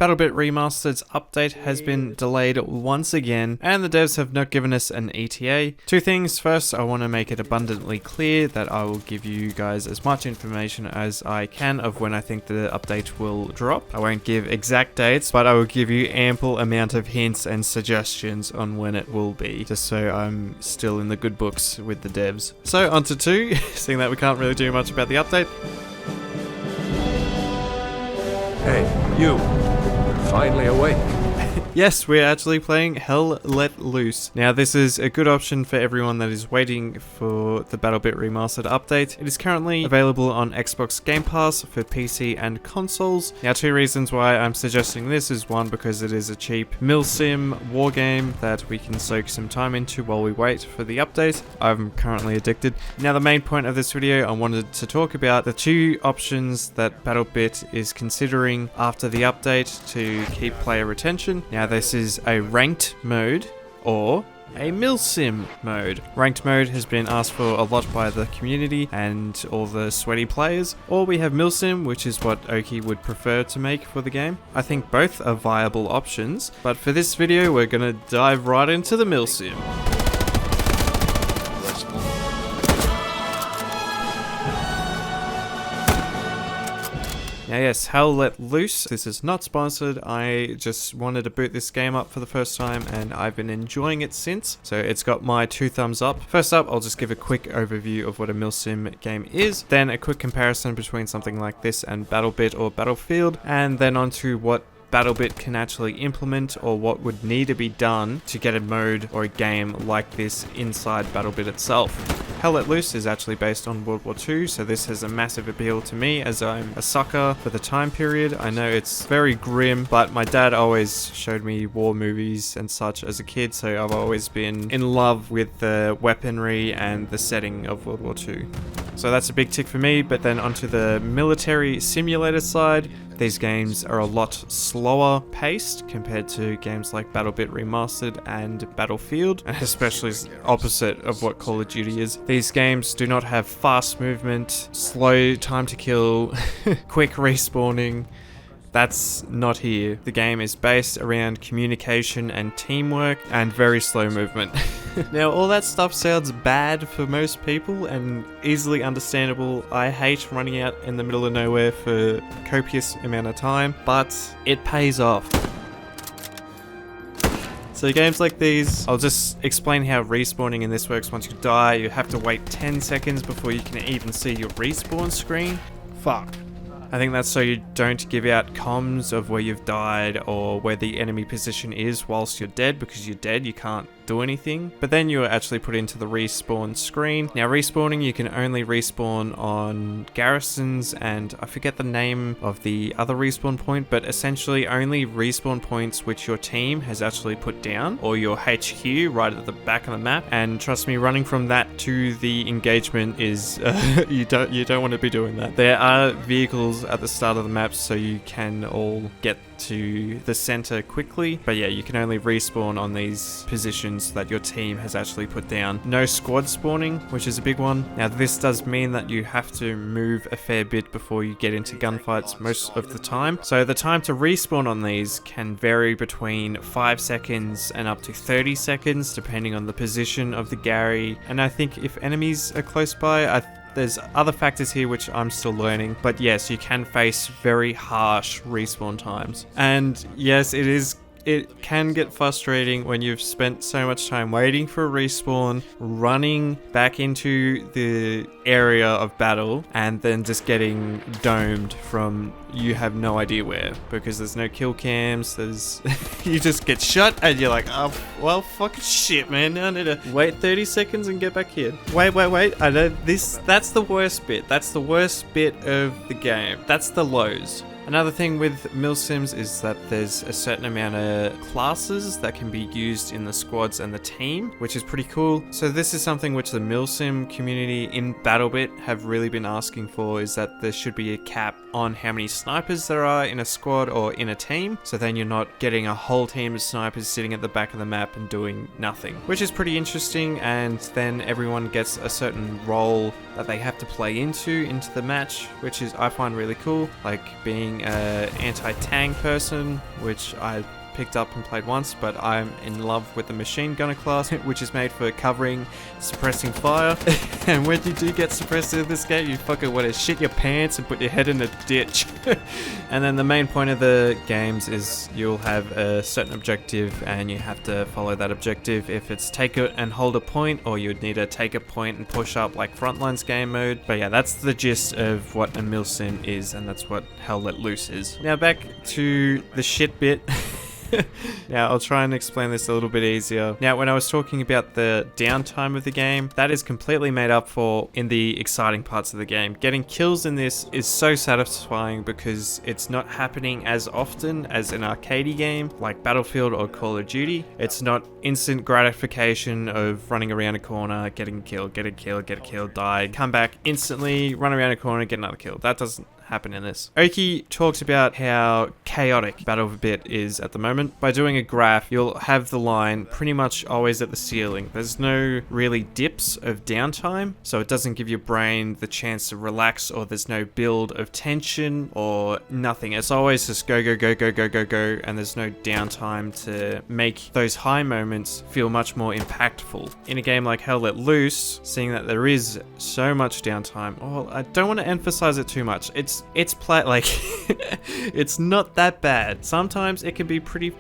BattleBit Remastered's update has been delayed once again, and the devs have not given us an ETA. Two things. First, I want to make it abundantly clear that I will give you guys as much information as I can of when I think the update will drop. I won't give exact dates, but I will give you ample amount of hints and suggestions on when it will be, just so I'm still in the good books with the devs. So on to two, seeing that we can't really do much about the update. Hey, you. Finally awake. Yes, we're actually playing Hell Let Loose. Now, this is a good option for everyone that is waiting for the BattleBit Remastered update. It is currently available on Xbox Game Pass for PC and consoles. Now, two reasons why I'm suggesting this is one, because it is a cheap Milsim war game that we can soak some time into while we wait for the update. I'm currently addicted. Now, the main point of this video, I wanted to talk about the two options that BattleBit is considering after the update to keep player retention. Now, this is a ranked mode or a Milsim mode. Ranked mode has been asked for a lot by the community and all the sweaty players. Or we have Milsim, which is what Oki would prefer to make for the game. I think both are viable options, but for this video we're gonna dive right into the Milsim. Now yes, Hell Let Loose. This is not sponsored. I just wanted to boot this game up for the first time and I've been enjoying it since. So it's got my 2 thumbs up. First up, I'll just give a quick overview of what a Milsim game is. Then a quick comparison between something like this and BattleBit or Battlefield. And then onto what BattleBit can actually implement or what would need to be done to get a mode or a game like this inside BattleBit itself. Hell Let Loose is actually based on World War II, so this has a massive appeal to me as I'm a sucker for the time period. I know it's very grim, but my dad always showed me war movies and such as a kid, so I've always been in love with the weaponry and the setting of World War II. So that's a big tick for me, but then onto the military simulator side, these games are a lot slower paced compared to games like BattleBit Remastered and Battlefield, and especially opposite of what Call of Duty is. These games do not have fast movement, slow time to kill, quick respawning. That's not here. The game is based around communication and teamwork and very slow movement. Now, all that stuff sounds bad for most people and easily understandable. I hate running out in the middle of nowhere for a copious amount of time, but it pays off. So games like these, I'll just explain how respawning in this works. Once you die, you have to wait 10 seconds before you can even see your respawn screen. Fuck. I think that's so you don't give out comms of where you've died or where the enemy position is whilst you're dead, because you're dead, you can't do anything. But then you're actually put into the respawn screen. Now respawning, you can only respawn on garrisons, and I forget the name of the other respawn point, but essentially only respawn points which your team has actually put down, or your HQ right at the back of the map. And trust me, running from that to the engagement is you don't want to be doing that. There are vehicles at the start of the map so you can all get to the center quickly, but yeah, you can only respawn on these positions that your team has actually put down. No squad spawning, which is a big one. Now this does mean that you have to move a fair bit before you get into gunfights most of the time. So the time to respawn on these can vary between 5 seconds and up to 30 seconds depending on the position of the Gary, and I think if enemies are close by, there's other factors here which I'm still learning, but yes, you can face very harsh respawn times. And yes, it can get frustrating when you've spent so much time waiting for a respawn, running back into the area of battle, and then just getting domed from you have no idea where, because there's no kill cams, you just get shot and you're like, oh, well, fucking shit, man, I need to wait 30 seconds and get back here. Wait, I know that's the worst bit. That's the worst bit of the game. That's the lows. Another thing with Milsims is that there's a certain amount of classes that can be used in the squads and the team, which is pretty cool. So this is something which the Milsim community in BattleBit have really been asking for, is that there should be a cap on how many snipers there are in a squad or in a team, so then you're not getting a whole team of snipers sitting at the back of the map and doing nothing, which is pretty interesting. And then everyone gets a certain role that they have to play into the match, which is, I find, really cool, like being being an anti-tank person, which I picked up and played once, but I'm in love with the machine gunner class, which is made for covering, suppressing fire. And when you do get suppressed in this game, you fucking want to shit your pants and put your head in a ditch. And then the main point of the games is you'll have a certain objective and you have to follow that objective. If it's take it and hold a point, or you'd need to take a point and push up like Frontlines game mode. But yeah, that's the gist of what a Milsim is, and that's what Hell Let Loose is. Now back to the shit bit. Now, I'll try and explain this a little bit easier. Now, when I was talking about the downtime of the game, that is completely made up for in the exciting parts of the game. Getting kills in this is so satisfying because it's not happening as often as an arcadey game like Battlefield or Call of Duty. It's not instant gratification of running around a corner, getting a kill, get a kill, die, come back instantly, run around a corner, get another kill. That doesn't happen in this. Oki talks about how chaotic BattleBit is at the moment. By doing a graph, you'll have the line pretty much always at the ceiling. There's no really dips of downtime, so it doesn't give your brain the chance to relax, or there's no build of tension or nothing. It's always just go, go, go, go, go, go, go, and there's no downtime to make those high moments feel much more impactful. In a game like Hell Let Loose, seeing that there is so much downtime, well, I don't want to emphasize it too much. It's it's not that bad. Sometimes it can be pretty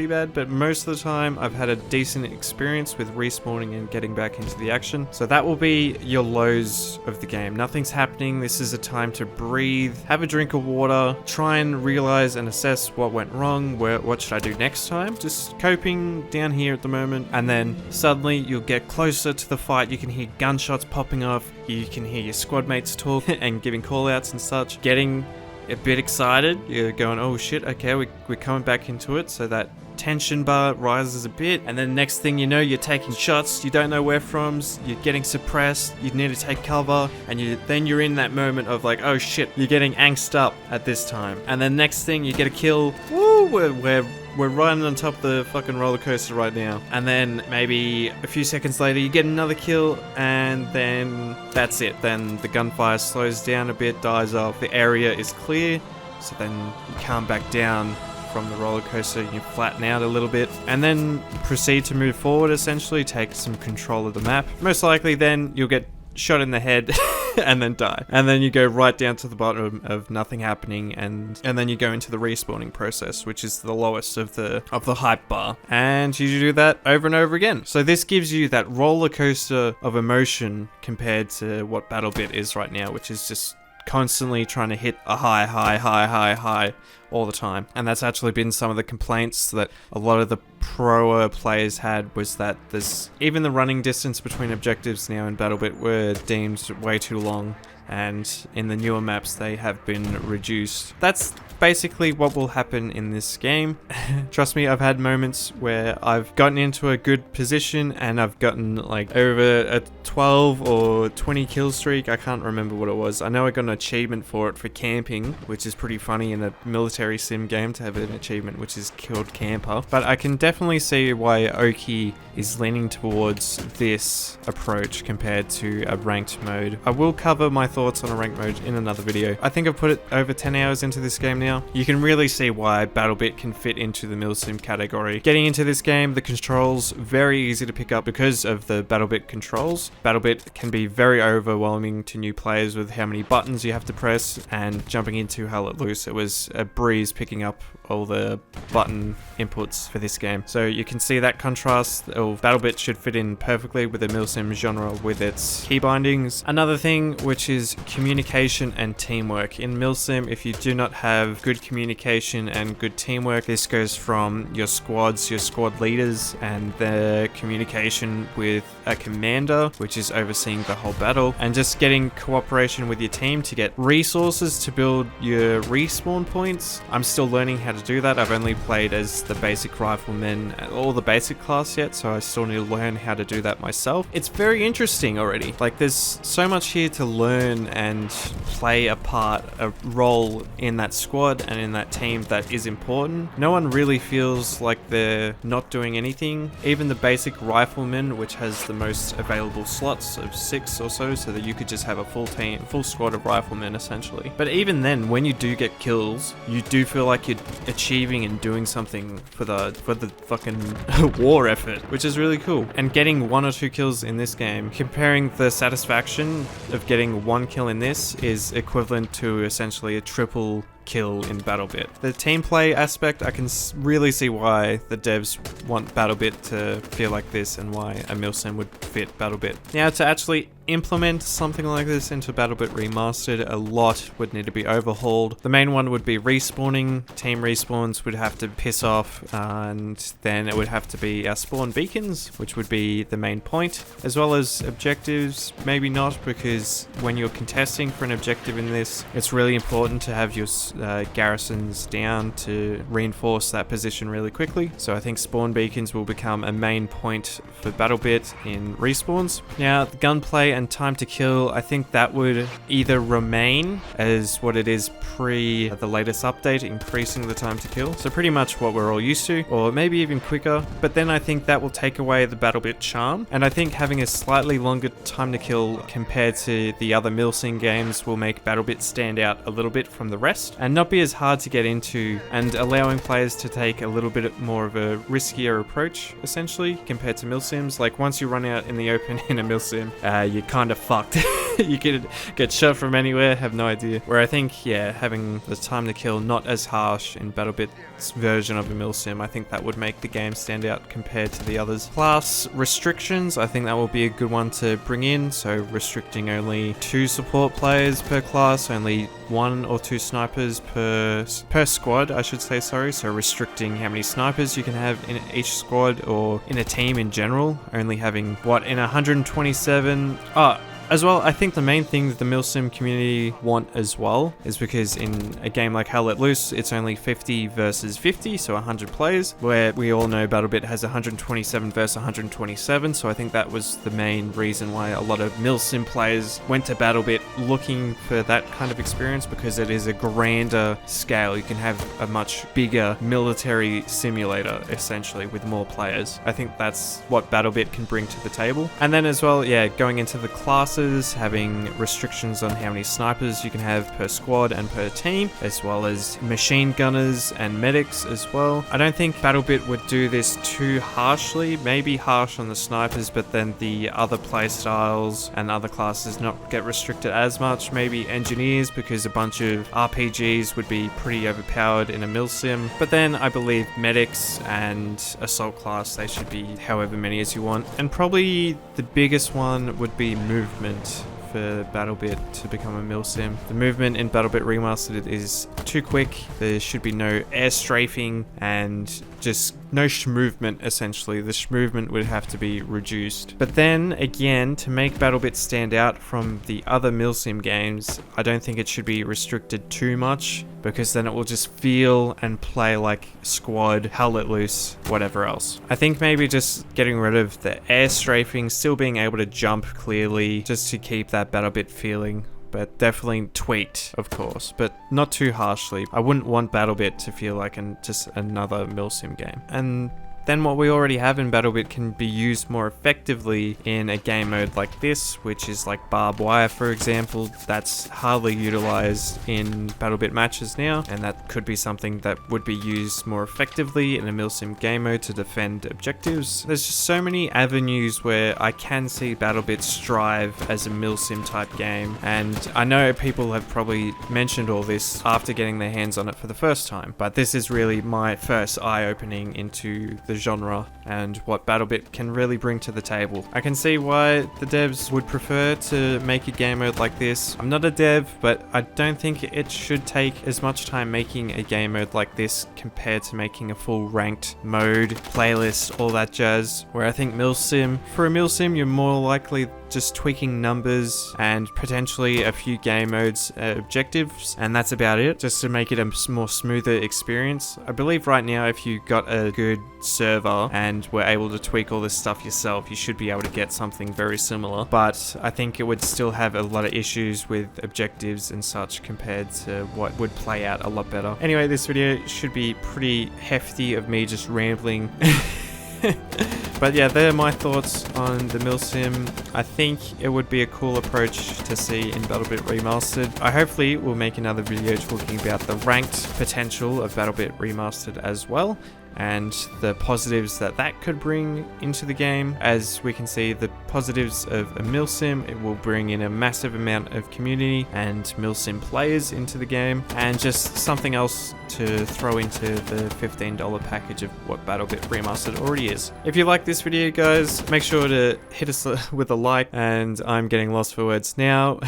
bad, but most of the time I've had a decent experience with respawning and getting back into the action. So that will be your lows of the game. Nothing's happening. This is a time to breathe, have a drink of water, try and realize and assess what went wrong, what should I do next time. Just coping down here at the moment, and then suddenly you'll get closer to the fight. You can hear gunshots popping off, you can hear your squad mates talk and giving call outs and such, getting a bit excited. You're going, oh shit, okay, we're coming back into it. So that tension bar rises a bit, and then next thing you know, you're taking shots you don't know where from, you're getting suppressed, you need to take cover, and then you're in that moment of like, oh shit, you're getting angst up at this time, and then next thing you get a kill. Woo, we're riding on top of the fucking roller coaster right now. And then maybe a few seconds later you get another kill, and then that's it. Then the gunfire slows down a bit, dies off, the area is clear, so then you calm back down from the roller coaster, you flatten out a little bit, and then proceed to move forward, essentially take some control of the map. Most likely then you'll get shot in the head and then die, and then you go right down to the bottom of nothing happening, and then you go into the respawning process, which is the lowest of the hype bar, and you do that over and over again. So this gives you that roller coaster of emotion compared to what BattleBit is right now, which is just constantly trying to hit a high all the time. And that's actually been some of the complaints that a lot of the pro players had, was that there's even the running distance between objectives now in BattleBit were deemed way too long, and in the newer maps they have been reduced. That's basically what will happen in this game. Trust me, I've had moments where I've gotten into a good position and I've gotten like over a 12 or 20 kill streak. I can't remember what it was. I know I got an achievement for it for camping, which is pretty funny in a military sim game to have an achievement which is killed camper. But I can definitely see why Oki is leaning towards this approach compared to a ranked mode. I will cover my thoughts on a ranked mode in another video. I think I've put it over 10 hours into this game now. You can really see why BattleBit can fit into the Milsim category. Getting into this game, the controls very easy to pick up because of the BattleBit controls. BattleBit can be very overwhelming to new players with how many buttons you have to press, and jumping into Hell Let Loose, it was a breeze picking up all the button inputs for this game. So you can see that contrast. BattleBit should fit in perfectly with the Milsim genre with its key bindings. Another thing, which is communication and teamwork. In Milsim, if you do not have good communication and good teamwork, this goes from your squads, your squad leaders, and the communication with a commander, which is overseeing the whole battle, and just getting cooperation with your team to get resources to build your respawn points. I'm still learning how to do that. I've only played as the basic rifleman or the basic class yet, so I still need to learn how to do that myself. It's very interesting already. Like, there's so much here to learn in and play a part, a role in that squad and in that team that is important. No one really feels like they're not doing anything. Even the basic rifleman, which has the most available slots of 6 or so that you could just have a full squad of riflemen essentially. But even then, when you do get kills, you do feel like you're achieving and doing something for the fucking war effort, which is really cool. And getting 1 or 2 kills in this game, comparing the satisfaction of getting 1 kill in this is equivalent to essentially a triple kill in BattleBit. The team play aspect, I can really see why the devs want BattleBit to feel like this and why a Milsim would fit BattleBit. Now, to actually implement something like this into BattleBit Remastered, a lot would need to be overhauled. The main one would be respawning. Team respawns would have to piss off, and then it would have to be our spawn beacons, which would be the main point, as well as objectives. Maybe not, because when you're contesting for an objective in this, it's really important to have your garrisons down to reinforce that position really quickly. So I think spawn beacons will become a main point for BattleBit in respawns. Now, the gunplay and time to kill, I think that would either remain as what it is pre the latest update, increasing the time to kill, so pretty much what we're all used to, or maybe even quicker. But then I think that will take away the BattleBit charm, and I think having a slightly longer time to kill compared to the other Milsim games will make BattleBit stand out a little bit from the rest and not be as hard to get into, and allowing players to take a little bit more of a riskier approach essentially compared to Milsims. Like, once you run out in the open in a Milsim, you're kind of fucked. You could get shot from anywhere, have no idea. Where I think, yeah, having the time to kill not as harsh in BattleBit's version of a Milsim, I think that would make the game stand out compared to the others. Class restrictions, I think that will be a good one to bring in. So restricting only 2 support players per class, only 1 or 2 snipers per squad, I should say, sorry. So restricting how many snipers you can have in each squad or in a team in general, only having, in 127... As well, I think the main thing that the Milsim community want as well is because in a game like Hell Let Loose, it's only 50 versus 50, so 100 players, where we all know BattleBit has 127 versus 127, so I think that was the main reason why a lot of Milsim players went to BattleBit looking for that kind of experience, because it is a grander scale. You can have a much bigger military simulator, essentially, with more players. I think that's what BattleBit can bring to the table. And then as well, yeah, going into the classes, having restrictions on how many snipers you can have per squad and per team, as well as machine gunners and medics as well. I don't think BattleBit would do this too harshly, maybe harsh on the snipers, but then the other playstyles and other classes not get restricted as much. Maybe engineers, because a bunch of RPGs would be pretty overpowered in a Milsim. But then I believe medics and assault class, they should be however many as you want. And probably the biggest one would be movement for BattleBit to become a Milsim. The movement in BattleBit Remastered is too quick. There should be no air strafing and just no movement, essentially. The movement would have to be reduced. But then again, to make BattleBit stand out from the other Milsim games, I don't think it should be restricted too much, because then it will just feel and play like Squad, Hell Let Loose, whatever else. I think maybe just getting rid of the air strafing, still being able to jump clearly, just to keep that BattleBit feeling. But definitely tweaked, of course, but not too harshly. I wouldn't want BattleBit to feel like just another Milsim game. And then what we already have in BattleBit can be used more effectively in a game mode like this, which is like barbed wire, for example. That's hardly utilized in BattleBit matches now, and that could be something that would be used more effectively in a Milsim game mode to defend objectives. There's just so many avenues where I can see BattleBit strive as a Milsim type game, and I know people have probably mentioned all this after getting their hands on it for the first time, but this is really my first eye-opening into the genre and what BattleBit can really bring to the table. I can see why the devs would prefer to make a game mode like this. I'm not a dev, but I don't think it should take as much time making a game mode like this compared to making a full ranked mode, playlist, all that jazz, where I think for a Milsim, you're more likely just tweaking numbers and potentially a few game modes objectives, and that's about it, just to make it a more smoother experience. I believe right now if you got a good server and were able to tweak all this stuff yourself, you should be able to get something very similar, but I think it would still have a lot of issues with objectives and such compared to what would play out a lot better. Anyway, this video should be pretty hefty of me just rambling. But yeah, they're my thoughts on the Milsim. I think it would be a cool approach to see in BattleBit Remastered. I hopefully will make another video talking about the ranked potential of BattleBit Remastered as well, and the positives that that could bring into the game. As we can see, the positives of a Milsim, it will bring in a massive amount of community and Milsim players into the game, and just something else to throw into the $15 package of what BattleBit Remastered already is. If you like this video, guys, make sure to hit us with a like, and I'm getting lost for words now.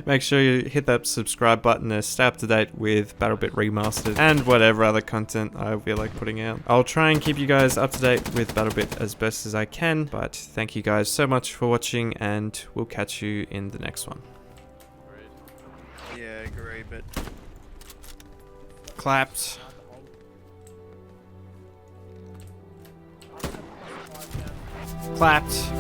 Make sure you hit that subscribe button to stay up to date with BattleBit Remastered and whatever other content I feel like putting out. I'll try and keep you guys up to date with BattleBit as best as I can, but thank you guys so much for watching, and we'll catch you in the next one. Yeah, agree, but... Clapped. Clapped.